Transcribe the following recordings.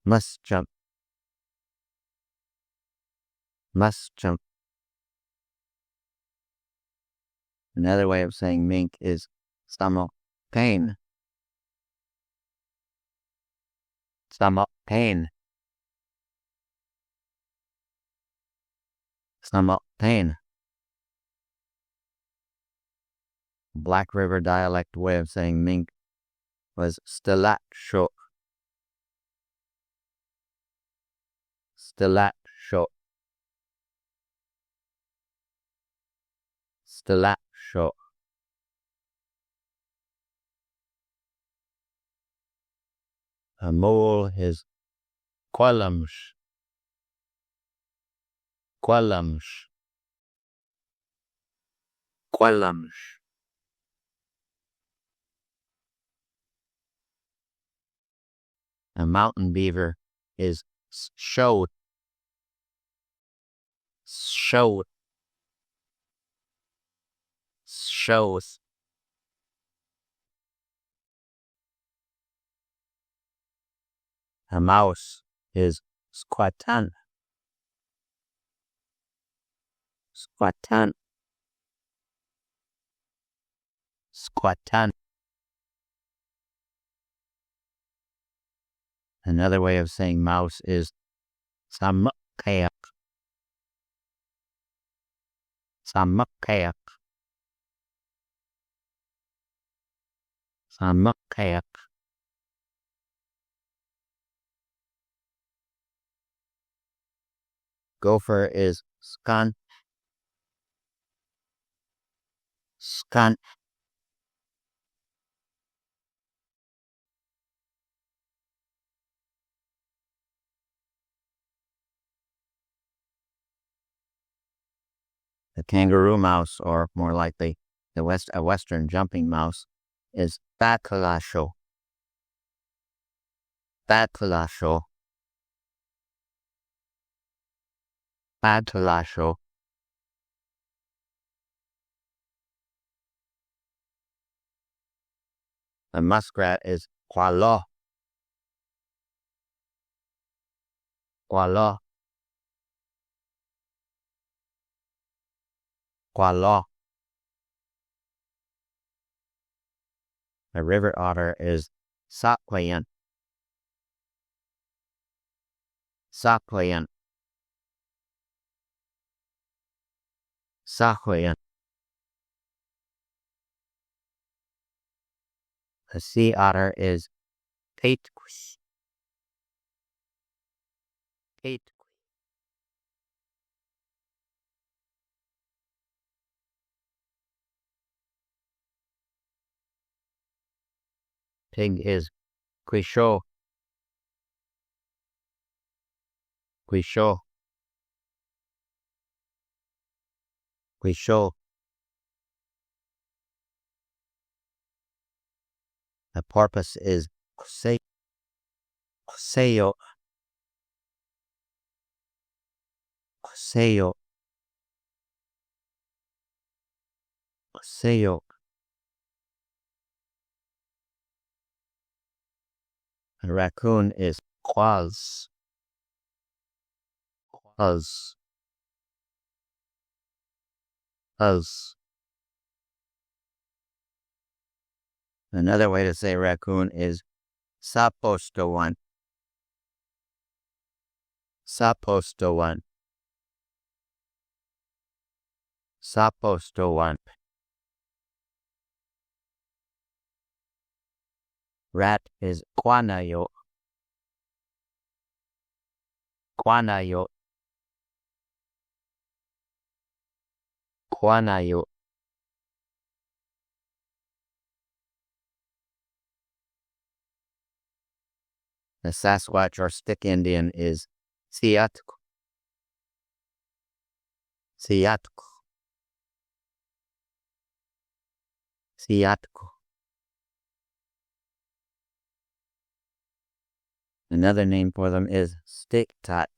must jump, must jump. Another way of saying mink is stomach pain, stomach pain, stomach pain. Black River dialect way of saying mink was stilat short, stilat short, stilat short. A mole is qualumsh, qualumsh, qualumsh. A mountain beaver is showed, showed, shows. A mouse is squatan, squatan, squatan. Another way of saying mouse is samakayak, samakayak, samakayak. Gopher is skan, skan. The kangaroo mouse, or more likely a western jumping mouse, is bakalasho, bakalasho, bakalasho. The muskrat is qualo, qualo, qualo. The river otter is saklayan, saklayan, saklayan. The sea otter is paitquis, paitquis. Pig is quisho, quisho, quisho. The porpoise is quseyo, quseyo, quseyo, quseyo. The raccoon is quaz, quaz, quaz. Another way to say raccoon is sapostowan, sapostowan, sapostowan. Rat is quanayo, quanayo, quanayo. The Sasquatch or stick Indian is siatko, siatko, siatko. Another name for them is stick-tot,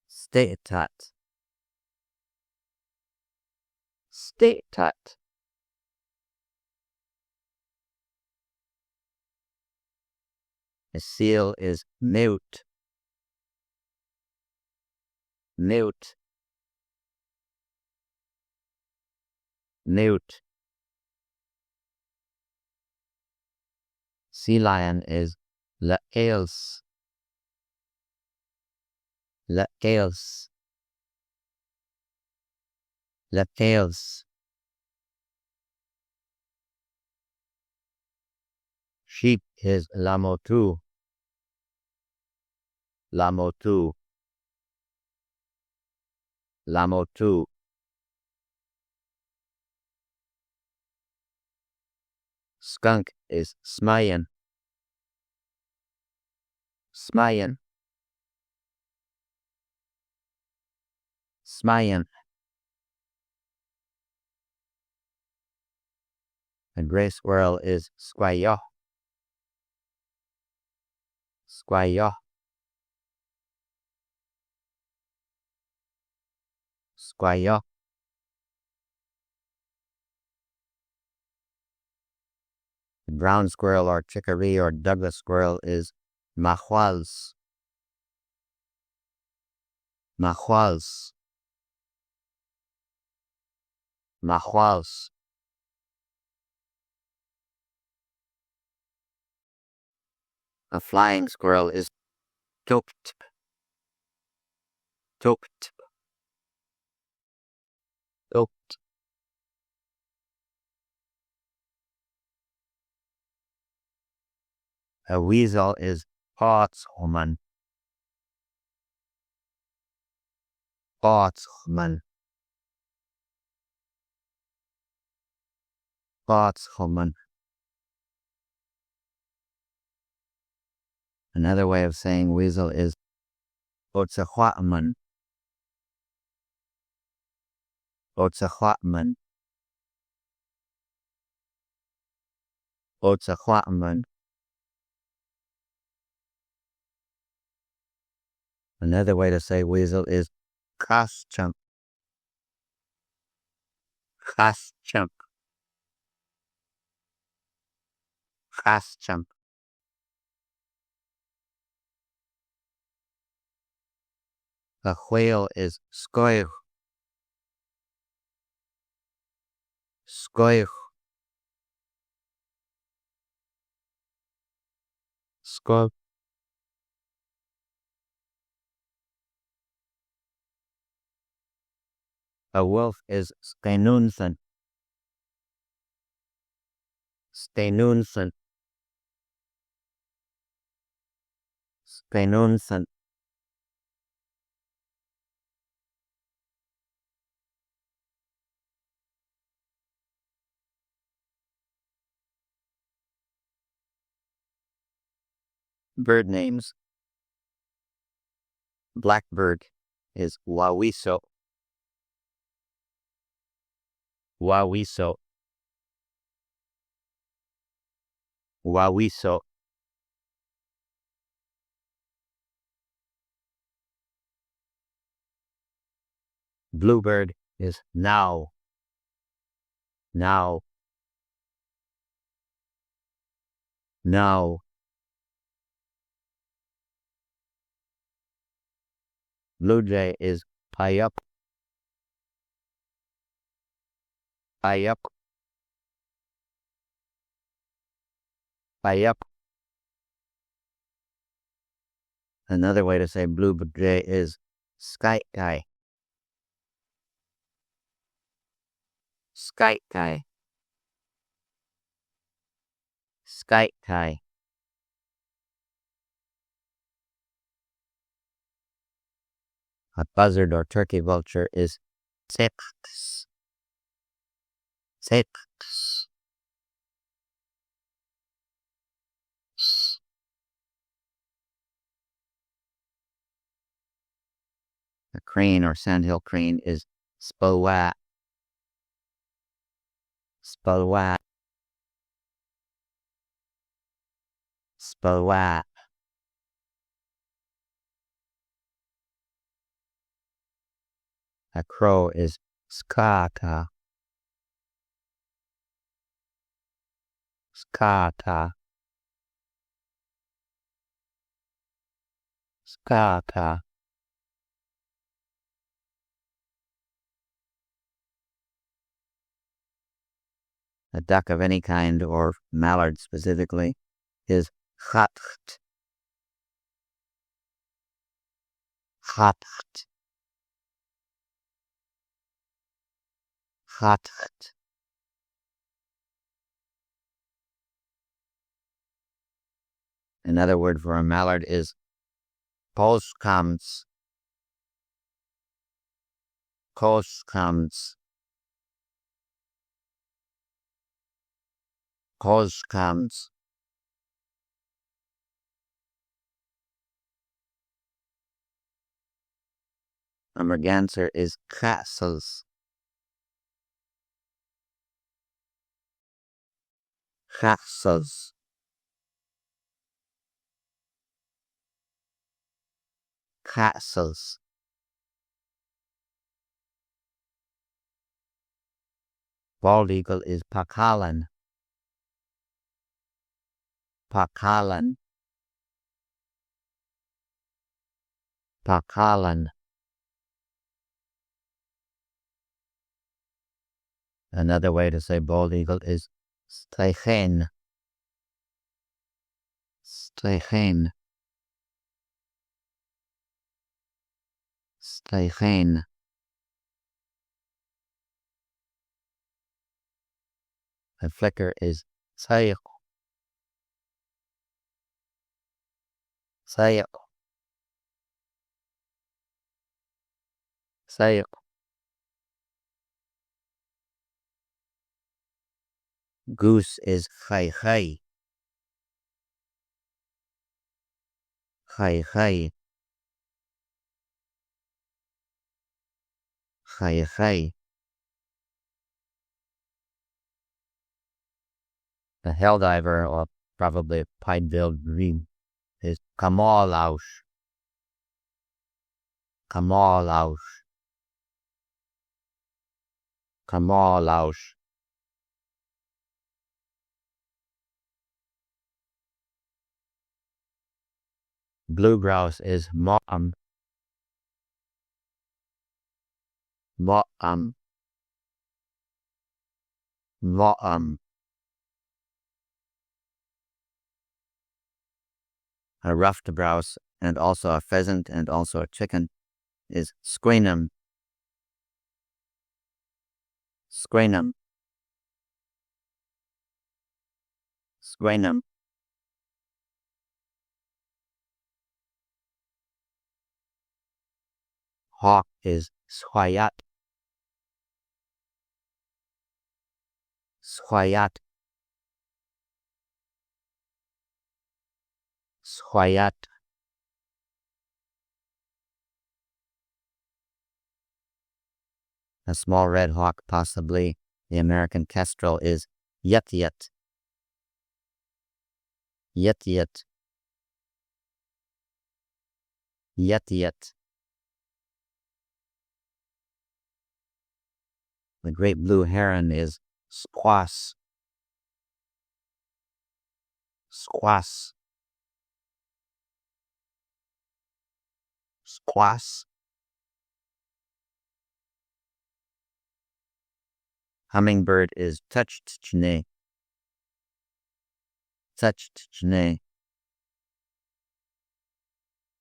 stick-tot, stick-tot. A seal is newt. Newt. Newt. Sea lion is leels. Leels. Leels. Sheep is lamotu. Lamotu. Lamotu. Skunk is smayan. Smayan. Smayan. A gray squirrel is squayo. Squayo. Squayo. The brown squirrel or chicory or Douglas squirrel is mahuals. Mahuals. Mahuals. A flying squirrel is topt. Topt. Topt. A weasel is potshoman. Potshoman. Potshoman. Another way of saying weasel is otsahwatman. Otsahwatman. Otsahwatman. Another way to say weasel is kaschump. Kaschump. Kaschump. A whale is skoich. Skoich. Skoich. A wolf is steinunsen. Steinunsen. Steinunsen. Bird names. Blackbird is wawiso. Wawiso. Wawiso. Bluebird is now. Now. Now. Blue jay is payup. Payup. Payup. Another way to say blue jay is sky guy. Sky guy. Sky guy. A buzzard or turkey vulture is tsets. Tsets. A crane or sandhill crane is spowat. Spowat. Spowat. A crow is skata. Skata. Skaka. A duck of any kind, or mallard specifically, is chatcht. Chatcht. Chatcht. Another word for a mallard is koskams. Koskams. Koskams. A merganser is castles. Castles. Castles. Bald eagle is pakalan. Pakalan. Pakalan. Another way to say bald eagle is streichen. Streichen. Streichen. A flicker is sayq. Sayq. Sayq. Goose is chay chay. Chay chay. Chay chay. The helldiver, or probably pied-billed grebe, is kamalaush. Kamalaush. Kamalaush. Blue grouse is ma'am. Ma'am. Ma'am. A ruffed grouse, and also a pheasant, and also a chicken, is squenum. Squenum. Squenum. Hawk is swayat. Swayat. Swayat. A small red hawk, possibly the American kestrel, is yet. Yet. The great blue heron is squass. Squass. Squass. Hummingbird is touchtchne. Touchtchne.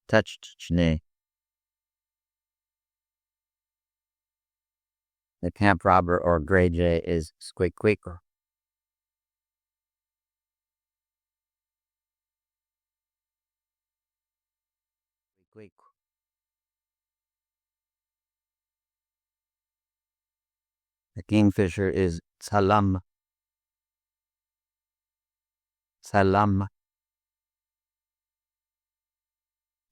Touchtchne. The camp robber, or gray jay, is squeakqueaker. Squeak. The kingfisher is salam. Salam.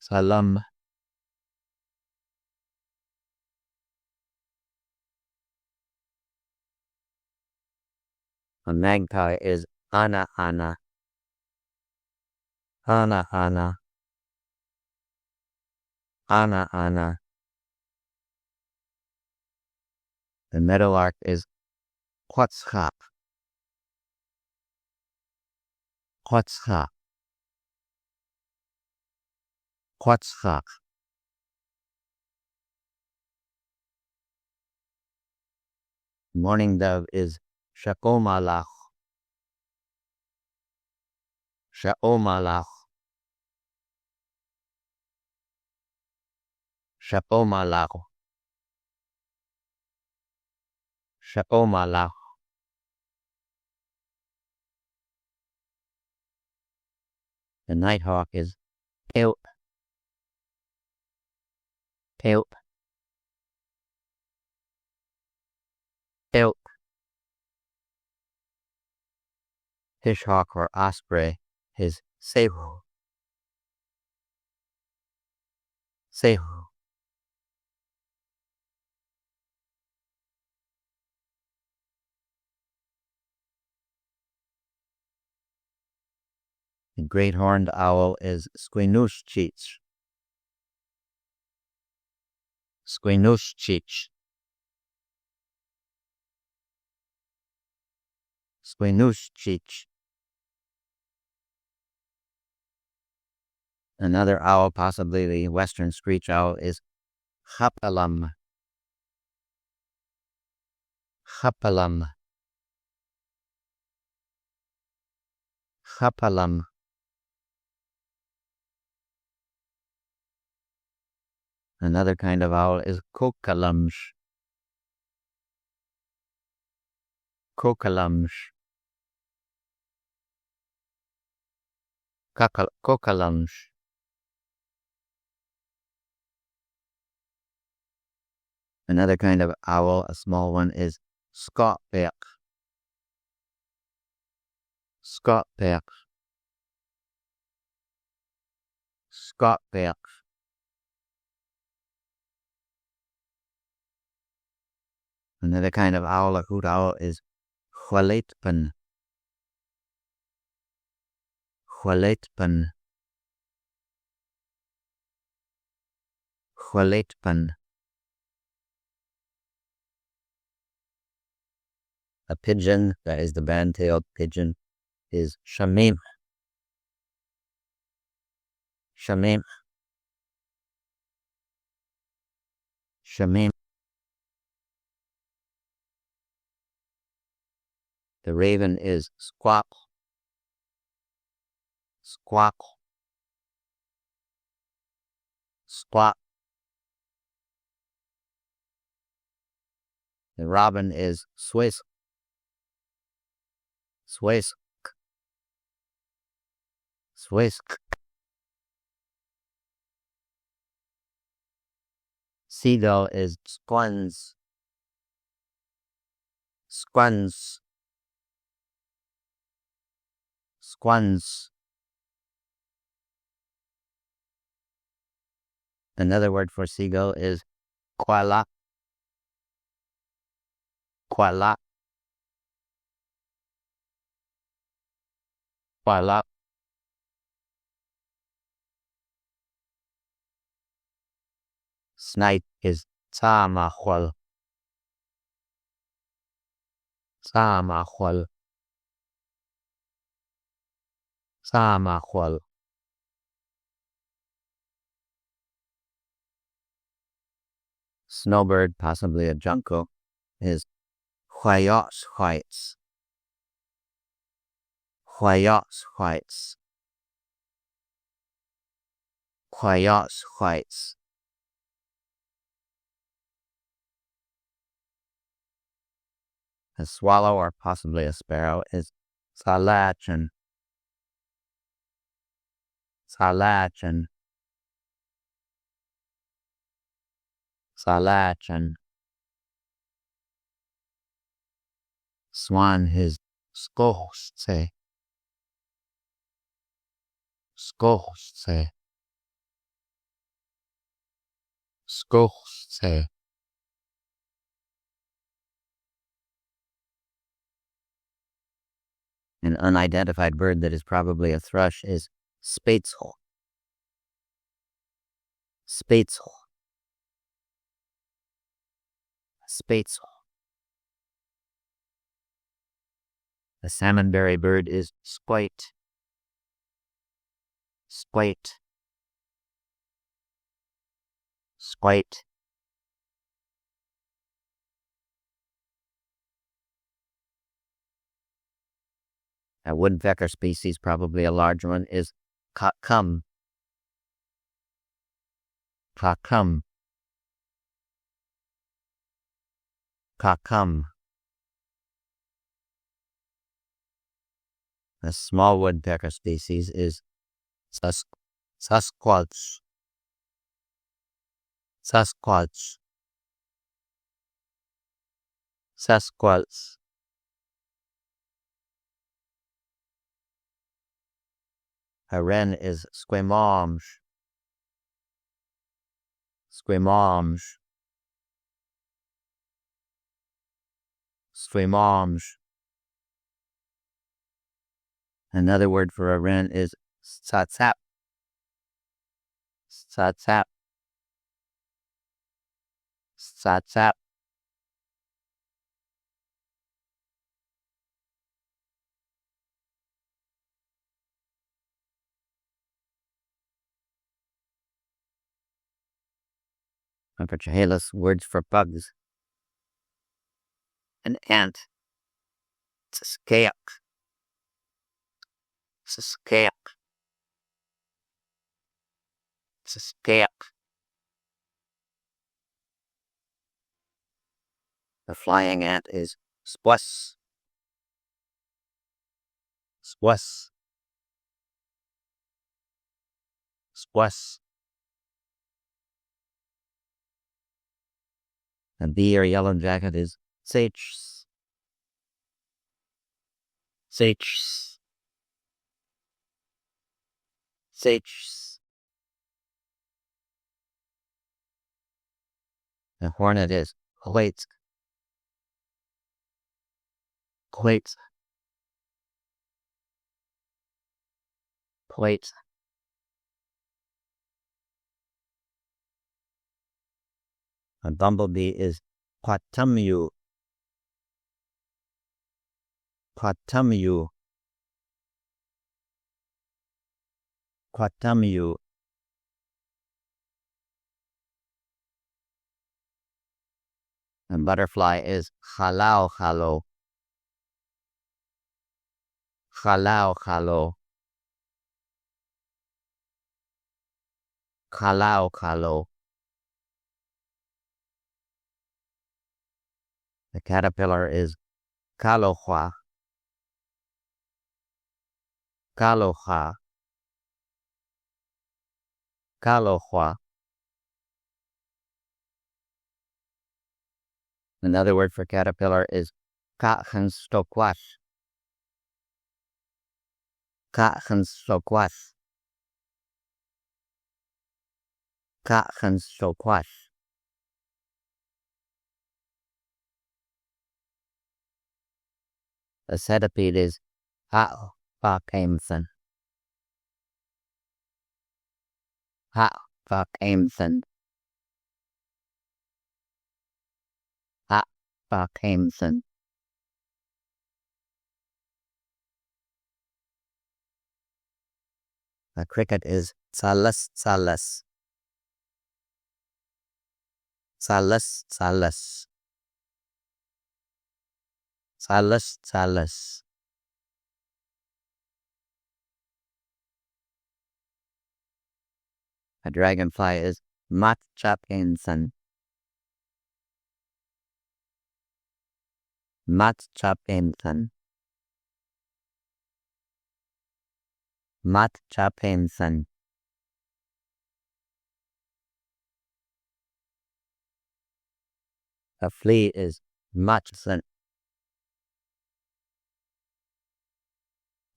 Salam. A magpie is ana. Ana. The meadowlark is quetzalcoatl. Quetzalcoatl. Mourning dove is Shakomalach. Shaomalach. Shaomalach. Shaomalach. The nighthawk is Pew. Pew. Pew. Fishhawk or osprey is Sehu. Sehu. The great horned owl is Squinushchich. Squinushchich. Squinushchich. Another owl, possibly the western screech owl, is Hapalam. Hapalam. Hapalam. Another kind of owl is Kokalumsh. Kokalumsh. Kokalumsh. Another kind of owl, a small one, is Scottbeck. Scottbeck. Scottbeck. Another kind of owl, a hoot owl, is Hualeitpan. Hualeitpan. Hualeitpan. A pigeon, that is the band-tailed pigeon, is Shamim. Shamim. Shamim. The raven is Squawk. Squawk. Squawk. The robin is Swiss. Swiss. Swiss. Seagull is Squuns. Squuns. Squuns. Another word for seagull is Quala. Quala. Quala. Snipe is Tamahual. Tamahual. Tamahual. Snowbird, possibly a junco, is Huayotshwaits. Huayotshwaits. Huayotshwaits. A swallow, or possibly a sparrow, is Salachin. Salachin. Salachin. Swan is Skohse. Skohse. Skohse. An unidentified bird that is probably a thrush is Spateshole. Spateshole. Spateshole. A salmonberry bird is Squite. Squite. white. A woodpecker species, probably a large one, is cacum. Cacum. Cacum. A small woodpecker species is Sasquatch. Sasquatch. Sasquatch. A wren is squamange. Squamange. Squamange. Another word for a wren is tsatsap. Tsatsap. Tsatsap. And for Chehalis, words for bugs. An ant. It's a skate. It's a skate. It's a skate. The flying ant is spuss. Spuss. Spuss. A bee or yellow jacket is sage. Sage. Sage. A hornet is quaits. Quaits. Quaits. A bumblebee is quatumyu. Quatumyu. Quatumyu. A butterfly is halau halo. Halau halo. Halau halo. The caterpillar is kalohua. Kalohua. Kalohua. Another word for caterpillar is kahenstokwash. Kahenstokwash. Kahenstokwash. The centipede is Ha'vakemsen. Ha'vakemsen. Ha'vakemsen. The cricket is Tsalus tsalus. Tsalus tsalus. Tsalus tsalus. A dragonfly is Matchapinsen. Matchapinsen. Matchapinsen. A flea is Matchsen.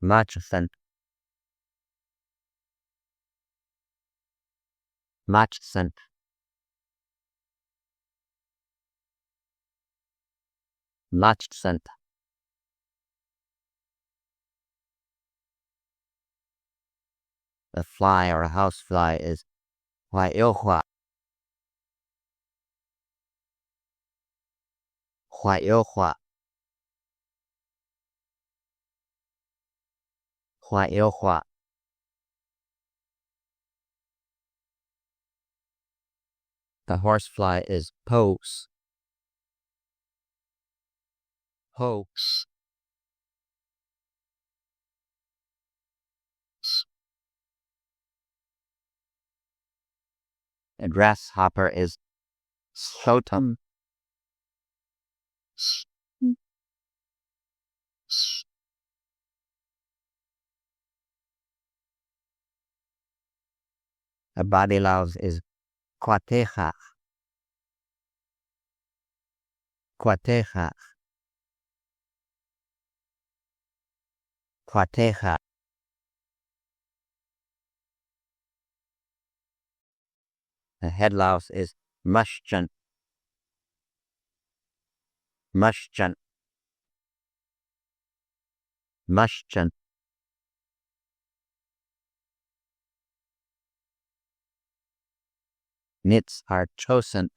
Matchsen. Matchsen. Matchsen. A fly or a housefly is Huayohua. Huayohua. Huayohua. The horsefly is pose. Pose. A grasshopper is shotum. A body louse is quateja. Quateja. Quateja. A head louse is mushchan. Mushchan. Mushchan. Nits are chosent.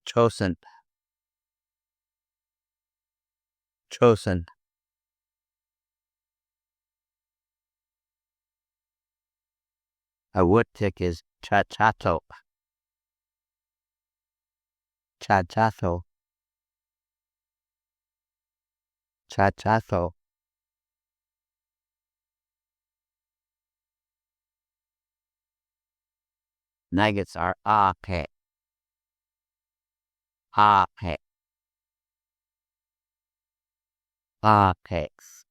Chosent. Chosen. A wood tick is chachato. Chachato. Chachato. Nuggets are ake. Ake. Akes.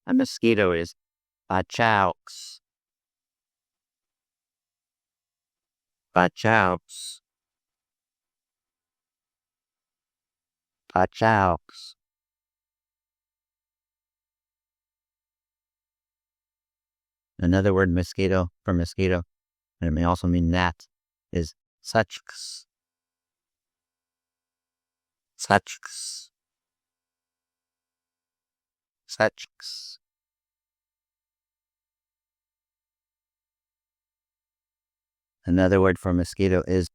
A mosquito is bachaux. Bachaux. Bachaux. Another word mosquito for mosquito, and it may also mean gnat, is suchks. Suchks. Suchks. Another word for mosquito is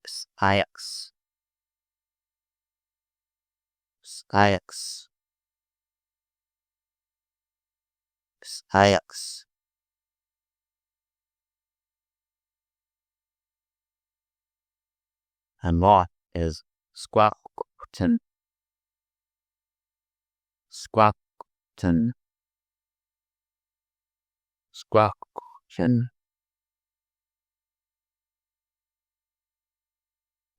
spyax. Spyax. Spyax. A moth is squawkton. Squawkton. Squawkton.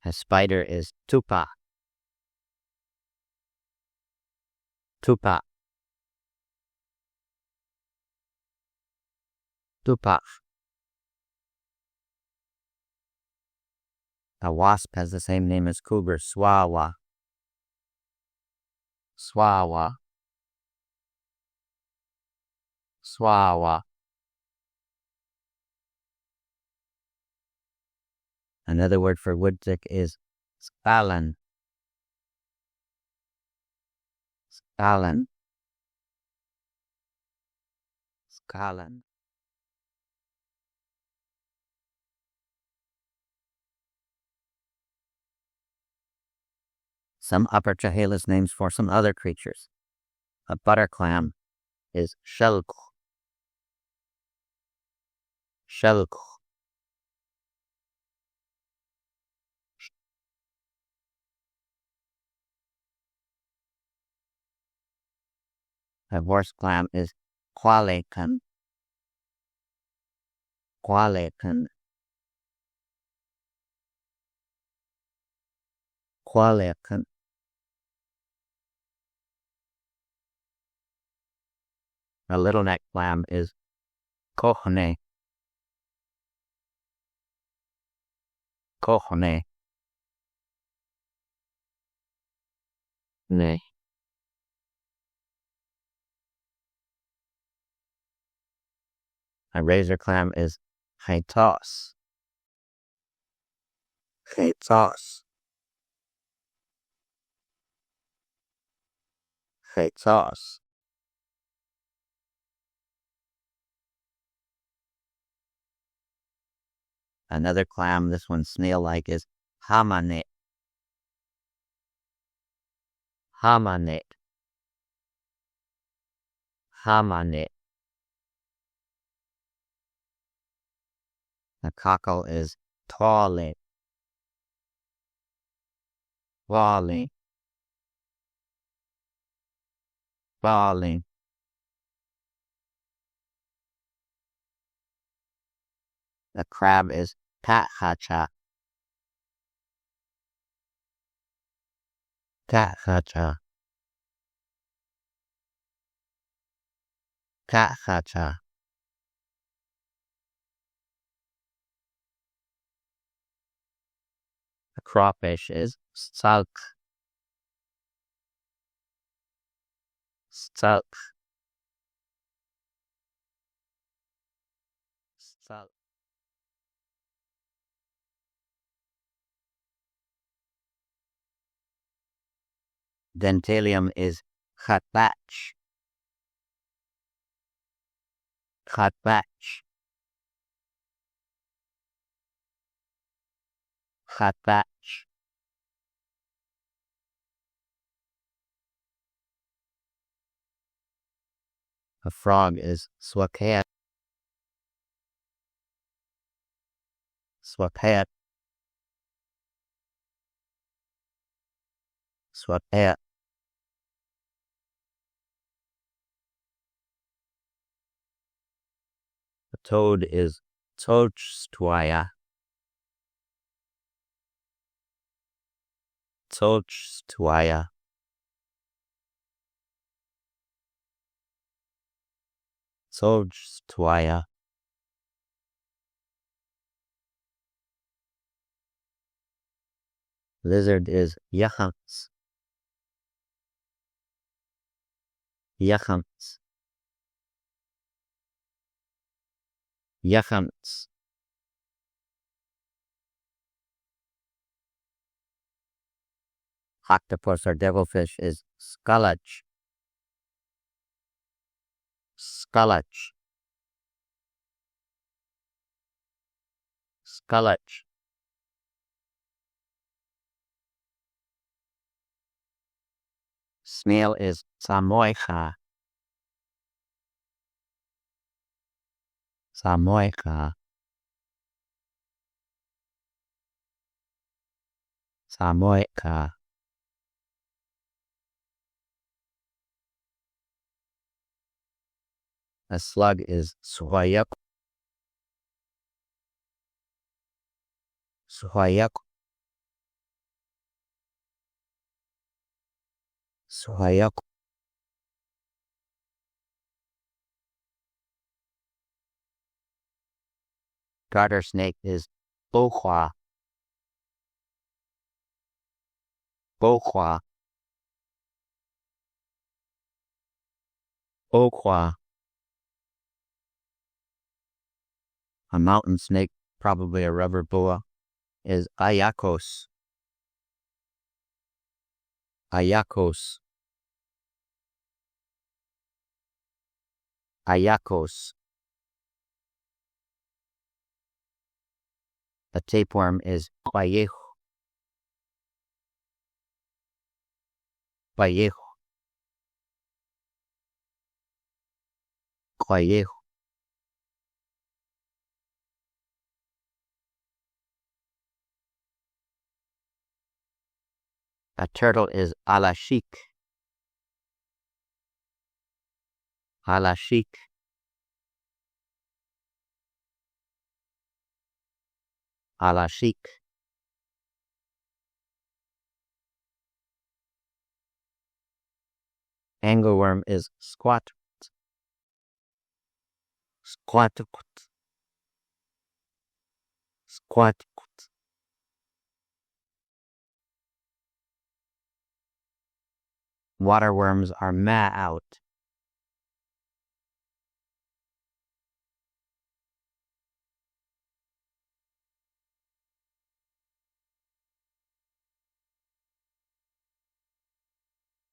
A spider is tupa. Tupa. Tupa. A wasp has the same name as cougar, swawa. Swawa. Swawa. Another word for wood tick is spalan. Spalan. Spalan. Some upper Chehalis names for some other creatures. A butter clam is shelk. Shelk. A horse clam is qualekan. Qualekan. Qualekan. A little neck clam is kohone. Kohone. Ne. A razor clam is chaitos. Chaitos. Chaitos. Another clam, this one's snail-like, is hamanet. Hamanet. hamane. The cockle is tole. Wale. Bali. The crab is kathacha. Kathacha. Kathacha. The crawfish is salk. Salk. Salk. Dentalium is khatbach. Khatbach. Khatbach. A frog is swakat. Swakat. Swakat. A toad is tochstwaya. Tochstwaya. Tochstwaya. Lizard is yachams. Yachams. Yachams. Octopus or devilfish is skulach. Skulach. Skulach. Snail is samoyka. Samoyka. Samoyka. A slug is swayuk. Swayuk. Swayuk. Garter snake is bohua. Bohua. Bohua. A mountain snake, probably a rubber boa, is ayakos. Ayakos. Ayakos. A tapeworm is payejo. Payejo. Payejo. A turtle is alashik. Alashik. Alashik. Angleworm is squat. Squat. Squat. Waterworms are ma out.